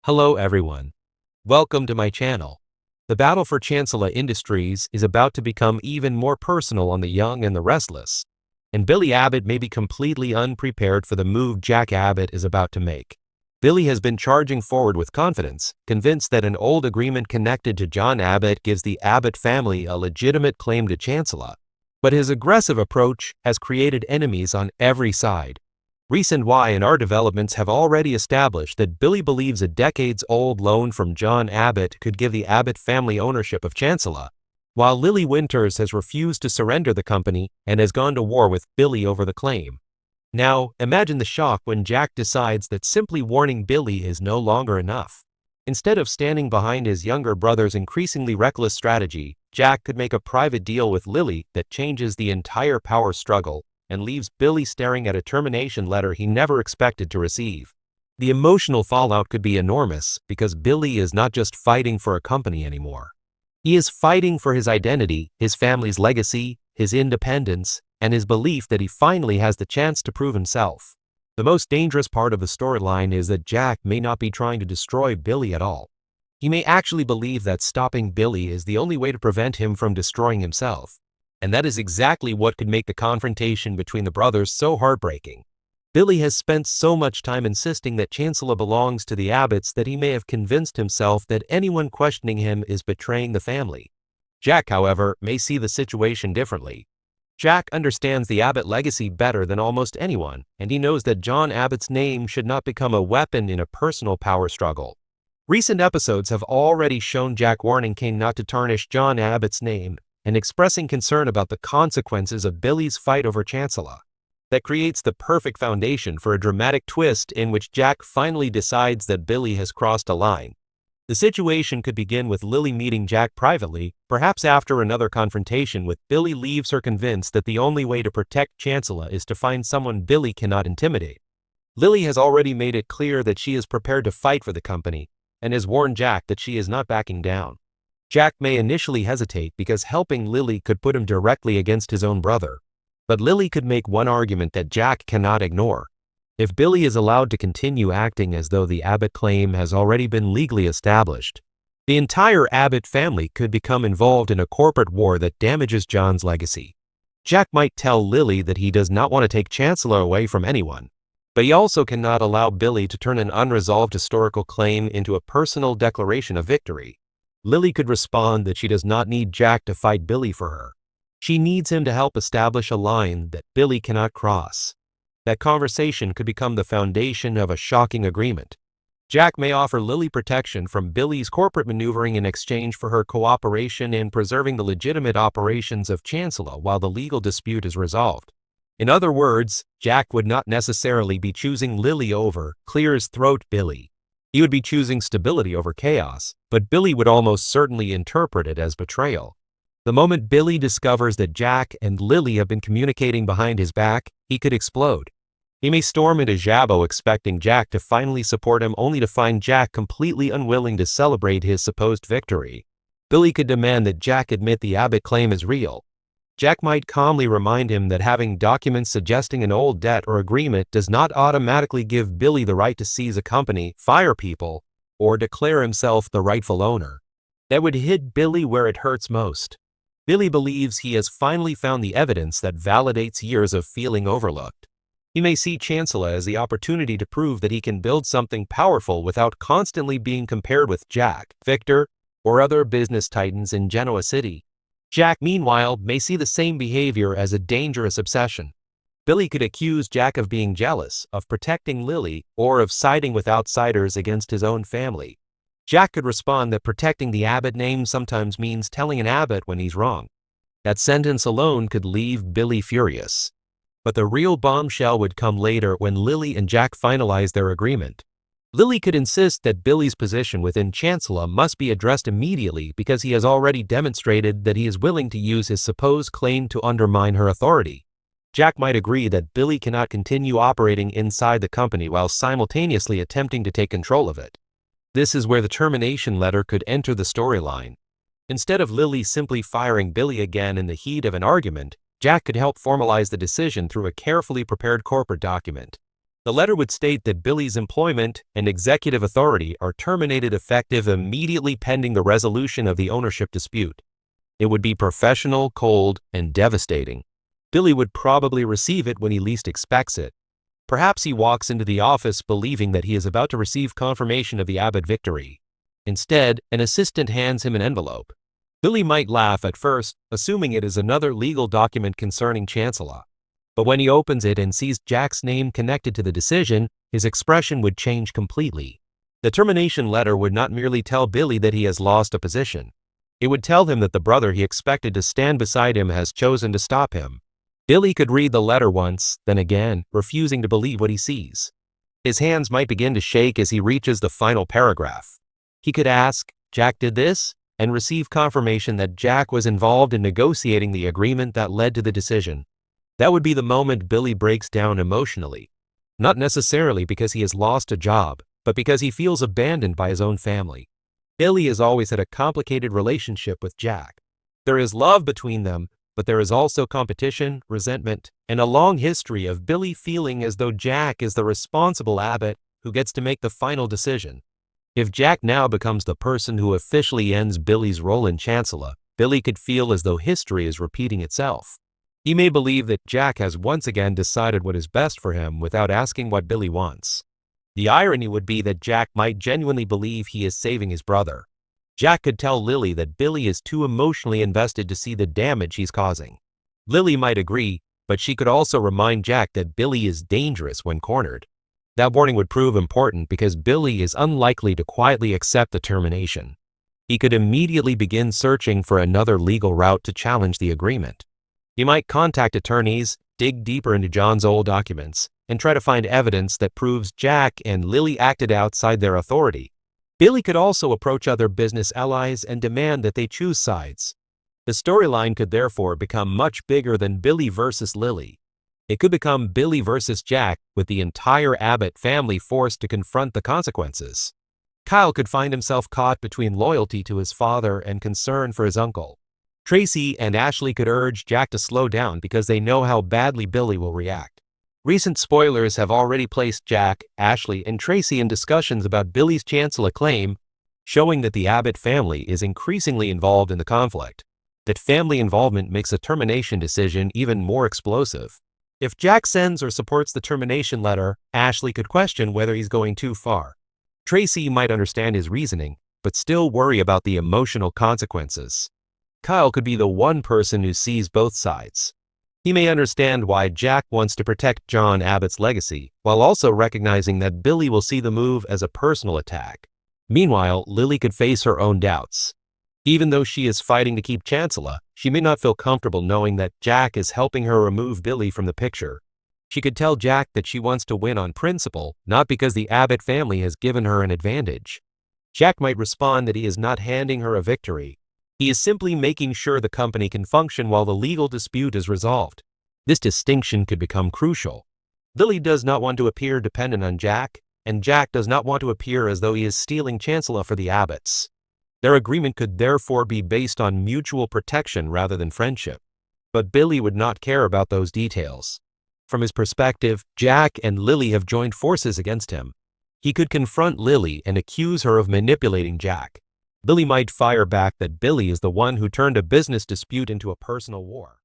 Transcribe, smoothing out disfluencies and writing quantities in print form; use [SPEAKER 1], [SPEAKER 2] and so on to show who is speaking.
[SPEAKER 1] Hello everyone. Welcome to my channel. The battle for Chancellor Industries is about to become even more personal on the young and the restless. And Billy Abbott may be completely unprepared for the move Jack Abbott is about to make. Billy has been charging forward with confidence, convinced that an old agreement connected to John Abbott gives the Abbott family a legitimate claim to Chancellor. But his aggressive approach has created enemies on every side. Recent Y&R developments have already established that Billy believes a decades-old loan from John Abbott could give the Abbott family ownership of Chancellor, while Lily Winters has refused to surrender the company and has gone to war with Billy over the claim. Now, imagine the shock when Jack decides that simply warning Billy is no longer enough. Instead of standing behind his younger brother's increasingly reckless strategy, Jack could make a private deal with Lily that changes the entire power struggle and leaves Billy staring at a termination letter he never expected to receive. The emotional fallout could be enormous because Billy is not just fighting for a company anymore. He is fighting for his identity, his family's legacy, his independence, and his belief that he finally has the chance to prove himself. The most dangerous part of the storyline is that Jack may not be trying to destroy Billy at all. He may actually believe that stopping Billy is the only way to prevent him from destroying himself. And that is exactly what could make the confrontation between the brothers so heartbreaking. Billy has spent so much time insisting that Chancellor belongs to the Abbotts that he may have convinced himself that anyone questioning him is betraying the family. Jack, however, may see the situation differently. Jack understands the Abbott legacy better than almost anyone, and he knows that John Abbott's name should not become a weapon in a personal power struggle. Recent episodes have already shown Jack warning King not to tarnish John Abbott's name and expressing concern about the consequences of Billy's fight over Chancellor. That creates the perfect foundation for a dramatic twist in which Jack finally decides that Billy has crossed a line. The situation could begin with Lily meeting Jack privately, perhaps after another confrontation with Billy leaves her convinced that the only way to protect Chancellor is to find someone Billy cannot intimidate. Lily has already made it clear that she is prepared to fight for the company and has warned Jack that she is not backing down. Jack may initially hesitate because helping Lily could put him directly against his own brother. But Lily could make one argument that Jack cannot ignore. If Billy is allowed to continue acting as though the Abbott claim has already been legally established, the entire Abbott family could become involved in a corporate war that damages John's legacy. Jack might tell Lily that he does not want to take Chancellor away from anyone, but he also cannot allow Billy to turn an unresolved historical claim into a personal declaration of victory. Lily could respond that she does not need Jack to fight Billy for her. She needs him to help establish a line that Billy cannot cross. That conversation could become the foundation of a shocking agreement. Jack may offer Lily protection from Billy's corporate maneuvering in exchange for her cooperation in preserving the legitimate operations of Chancellor while the legal dispute is resolved. In other words, Jack would not necessarily be choosing Lily over clear-as-throat Billy. He would be choosing stability over chaos, but Billy would almost certainly interpret it as betrayal. The moment Billy discovers that Jack and Lily have been communicating behind his back, he could explode. He may storm into Jabbo expecting Jack to finally support him only to find Jack completely unwilling to celebrate his supposed victory. Billy could demand that Jack admit the Abbott claim is real. Jack might calmly remind him that having documents suggesting an old debt or agreement does not automatically give Billy the right to seize a company, fire people, or declare himself the rightful owner. That would hit Billy where it hurts most. Billy believes he has finally found the evidence that validates years of feeling overlooked. He may see Chancellor as the opportunity to prove that he can build something powerful without constantly being compared with Jack, Victor, or other business titans in Genoa City. Jack, meanwhile, may see the same behavior as a dangerous obsession. Billy could accuse Jack of being jealous, of protecting Lily, or of siding with outsiders against his own family. Jack could respond that protecting the Abbott name sometimes means telling an Abbott when he's wrong. That sentence alone could leave Billy furious. But the real bombshell would come later when Lily and Jack finalize their agreement. Lily could insist that Billy's position within Chancellor must be addressed immediately because he has already demonstrated that he is willing to use his supposed claim to undermine her authority. Jack might agree that Billy cannot continue operating inside the company while simultaneously attempting to take control of it. This is where the termination letter could enter the storyline. Instead of Lily simply firing Billy again in the heat of an argument, Jack could help formalize the decision through a carefully prepared corporate document. The letter would state that Billy's employment and executive authority are terminated effective immediately pending the resolution of the ownership dispute. It would be professional, cold, and devastating. Billy would probably receive it when he least expects it. Perhaps he walks into the office believing that he is about to receive confirmation of the Abbott victory. Instead, an assistant hands him an envelope. Billy might laugh at first, assuming it is another legal document concerning Chancellor. But when he opens it and sees Jack's name connected to the decision, his expression would change completely. The termination letter would not merely tell Billy that he has lost a position. It would tell him that the brother he expected to stand beside him has chosen to stop him. Billy could read the letter once, then again, refusing to believe what he sees. His hands might begin to shake as he reaches the final paragraph. He could ask, "Jack did this?" and receive confirmation that Jack was involved in negotiating the agreement that led to the decision. That would be the moment Billy breaks down emotionally. Not necessarily because he has lost a job, but because he feels abandoned by his own family. Billy has always had a complicated relationship with Jack. There is love between them, but there is also competition, resentment, and a long history of Billy feeling as though Jack is the responsible Abbott who gets to make the final decision. If Jack now becomes the person who officially ends Billy's role in Chancellor, Billy could feel as though history is repeating itself. He may believe that Jack has once again decided what is best for him without asking what Billy wants. The irony would be that Jack might genuinely believe he is saving his brother. Jack could tell Lily that Billy is too emotionally invested to see the damage he's causing. Lily might agree, but she could also remind Jack that Billy is dangerous when cornered. That warning would prove important because Billy is unlikely to quietly accept the termination. He could immediately begin searching for another legal route to challenge the agreement. He might contact attorneys, dig deeper into John's old documents, and try to find evidence that proves Jack and Lily acted outside their authority. Billy could also approach other business allies and demand that they choose sides. The storyline could therefore become much bigger than Billy versus Lily. It could become Billy versus Jack, with the entire Abbott family forced to confront the consequences. Kyle could find himself caught between loyalty to his father and concern for his uncle. Tracy and Ashley could urge Jack to slow down because they know how badly Billy will react. Recent spoilers have already placed Jack, Ashley, and Tracy in discussions about Billy's Chancellor claim, showing that the Abbott family is increasingly involved in the conflict. That family involvement makes a termination decision even more explosive. If Jack sends or supports the termination letter, Ashley could question whether he's going too far. Tracy might understand his reasoning, but still worry about the emotional consequences. Kyle could be the one person who sees both sides. He may understand why Jack wants to protect John Abbott's legacy, while also recognizing that Billy will see the move as a personal attack. Meanwhile, Lily could face her own doubts. Even though she is fighting to keep Chancellor, she may not feel comfortable knowing that Jack is helping her remove Billy from the picture. She could tell Jack that she wants to win on principle, not because the Abbott family has given her an advantage. Jack might respond that he is not handing her a victory. He is simply making sure the company can function while the legal dispute is resolved. This distinction could become crucial. Lily does not want to appear dependent on Jack, and Jack does not want to appear as though he is stealing Chancellor for the Abbotts. Their agreement could therefore be based on mutual protection rather than friendship. But Billy would not care about those details. From his perspective, Jack and Lily have joined forces against him. He could confront Lily and accuse her of manipulating Jack. Lily might fire back that Billy is the one who turned a business dispute into a personal war.